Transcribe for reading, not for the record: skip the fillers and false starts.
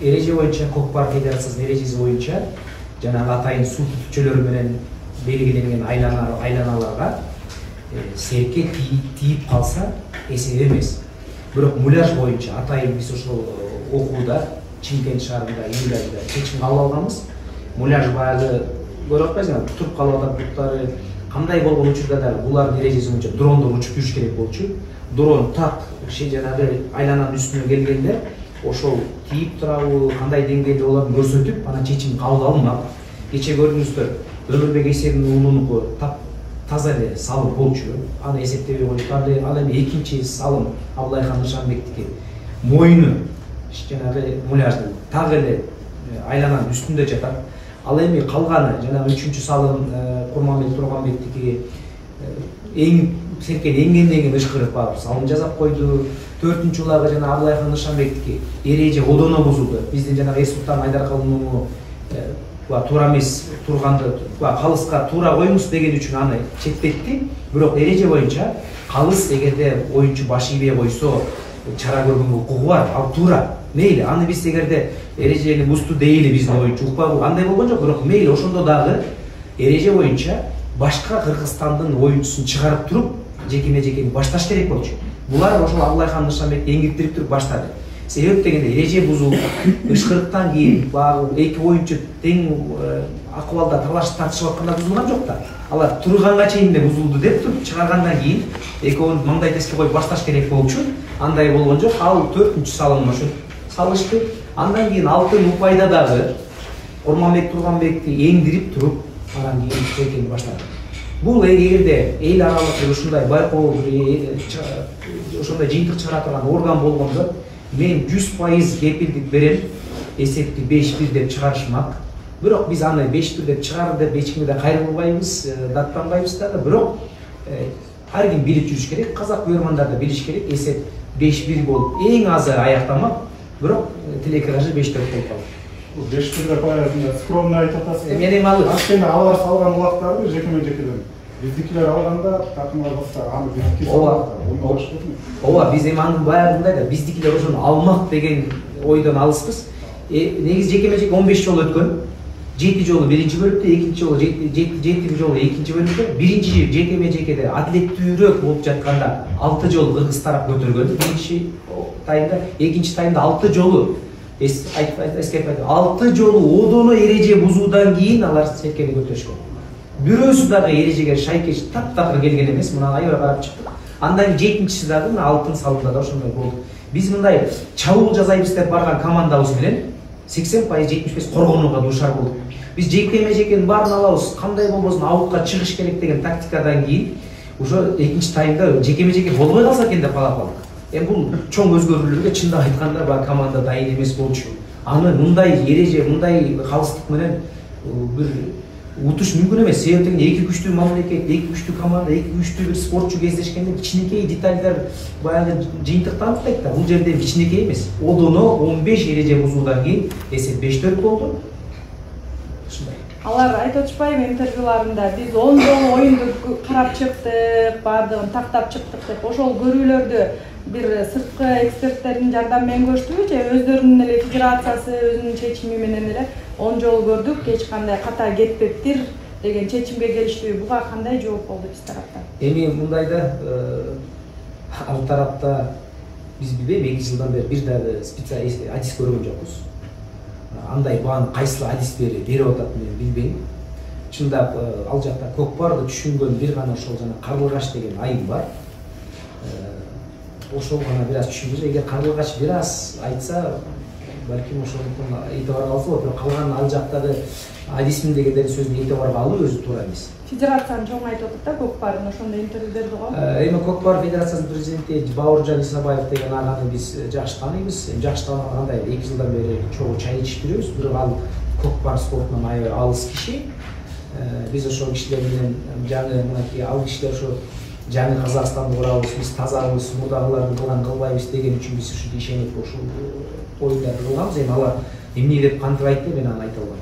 Ereje boyunca Көкпар Федерациясынын эрежеси боюнча жанагы атайын суу түтүкчөлөр менен белгиленген айланаларга серке тийип калса эсеп эмес. Бирок муляж боюнча атайын биз ошол окууда Чимкент шаарында июль айында чечим кабыл алганбыз. Муляж баягы көрүп атпайсыңбы, туруп калып атат буттары. Кандай болгон учурда да булардын эрежеси боюнча дрондор учуп жүрүш керек болчу. Дрон так жанагы айлананын үстүнө келгенде ошол тийип турабы, кандай деңгээлде болорун көрсөтүп, анан чечим кабыл алынат. Кече көрдүңүздөр, Өмүрбек Эсебиевдин уулунуку таза эле салым болчу. Аны эсептебей коюп, ал эми экинчи салым Абылайхан Нышанбектики моюну жанагы муляждын так эле айлананын үстүндө жатат. Ал эми калганы жанагы 3-чү салым Курманбек Турганбектики эң серкен эңгенден кийин ышкырып барып салым жасап койду. 4-чү улагы жана Абылайхан Нышанбектики эреже одоно бузулду. Биздин жанагы Эсултан Айдаркалыовну туура эмес турганды калыска туура коюңуз деген үчүн аны четтетти. Бирок эреже боюнча калыс эгерде оюнчу баш ийбей койсо чара көргөнгө укугу бар. Ал туура. Мейли, аны биз эгерде эрежени бузду дейли биздин оюнчу укпагы андай болгон жок. Бирок мейли ошондо дагы эреже боюнча башка Кыргызстандын оюнчусун чыгарып туруп жекеме-жекени башташ керек болчу. Булар ошол Абылайхан Нышанбекти эңиртирип туруп баштады. Себеп дегенде эреже бузулуп, ышкырыктан кийин баягы эки оюнчу тең акыбалда талаш тартышып атканда бузулган жок да. Алар турганга чейин эле бузулду деп туруп чыгаргандан кийин экөөнүн маңдай теске коюп башташ керек болчу. Андай болгон жок. Ал 4-чү салым ошо салышты. Андан кийин алтын упайда дагы Курманбек Турганбекти эңдирип туруп, анан кийин чекени баштады. Бул эгерде эл аралык ушундай байкоо ошондой жыйынтык чыгара турган орган болгондо мен 100% кепилдик берем, эсепти 5-1 деп чыгарышмак. Бирок биз аны 5-1 деп чыгарды деп эч кимге да кайрылбайбыз, даттанбайбыз да. Бирок ар ким билип жүрүш керек, казак көрөрмандар да билиш керек. Эсеп 5-1 болуп эң азы аяктамак, бирок тилекке каршы 5-4 болуп калды. 5-1 деп аягында скромно айтып атасыз. Мен эми ал анткени алар салган убактарды жекеме-жекеден биздикилер алганда такымга болса аны биздики ооба биз эми аны баягындай да биздикилер ошону алмак деген ойдон алыспыз. Негизи жекеме-жеке 15 жолу өткөн. 7 жолу биринчи бөлүктө, 2 жолу 7 жолу экинчи бөлүктө, биринчи жекеме-жекеде адилеттүүрөөк болуп жатканда 6 жолу кыргыз тарап көтөргөн. Биринчи таймда, экинчи таймда 6 жолу эскерп айтып 6 жолу одоно эреже бузуудан кийин алар серкени көтөрүшкөн. Бирөөсү дагы эрежеге шайкеш таптакыр келген эмес, мына аябай карап чыктык. Андан кийин 7-чиси дагы мына алтын салымда да ошондой болду. Биз мындай чабуул жасайбыз деп барган командабыз менен 80% 75 коргонууга дуушар болдук. Биз жекеме-жекенин баарын алабыз, кандай болбосун аутка чыгыш керек деген тактикадан кийин ошо экинчи таймда жекеме-жеке болбой калса экен деп калап калдык. Эми бул чоң өзгөрүүлөргө чындап айтканда баягы команда дайын эмес болчу. Аны мындай эреже, мындай калыстык менен бир утуш мүмкүн эмес. Себеп дегенде эки күчтүү мамлекет, эки күчтүү команда, эки күчтүү бир спортчу кездешкенде кичинекей детальдар баягы жыйынтыкты аныктайт да. Бул жерде кичинекей эмес. Одоно 15 эреже бузуудан кийин эсеп 5-4 болду. Ушундай. Алар айтып атышпайбы интервьюларында биз 10 жолу оюнду карап чыктык, баардыгын тактап чыктык деп. Ошол көрүүлөрдү бир сырткы эксперттердин жардамы менен көрүштүбү же өздөрүнүн эле федерациясы өзүнүн чечими менен эле 10 жолу көрдүк, эч кандай ката кетпептир деген чечимге келиштиби? Буга кандай жооп болду биз тараптан? Эми мындайда ал тарапта биз билбейм 2 жылдан бери бир дагы специалист адис көргөн жокпуз. Андай бааны кайсыл адис берип атат мен билбейм. Чындап ал жакта Көкпарды түшүнгөн бир гана ошол жана Карлыгач деген айыл бар. Ошол гана бир аз түшүнүш. Эгер Карлыгач бир аз айтса, балким ошондон этибар алса болот. Бирок калган ал жактагы адисмин дегендердин сөзүнө этибарга алуу өзү туура эмес. Федерациянын чоң айтып атат да Көкпардын ошондой интервью берди го. Эми Көкпар Федерациясынын президенти Бауыржан Исабаев деген аганы биз жакшы тааныйбыз. Жакшы таанygандай 2 жылдан бери чогуу чай ичип жүрөбүз. Бирок ал Көкпар спортунан аябай алыс киши. Биз ошол кишилер менен жаңы мынакей ал кишилер ошо жаңы Казакстанды курабыз, биз тазабыз, мурдагыларды кылган кылбайбыз деген үчүн биз ушинтип ишенип ушул оюндарды кылганбыз. Эми алар эмне деп кантип айтты, мен аны айта албайм.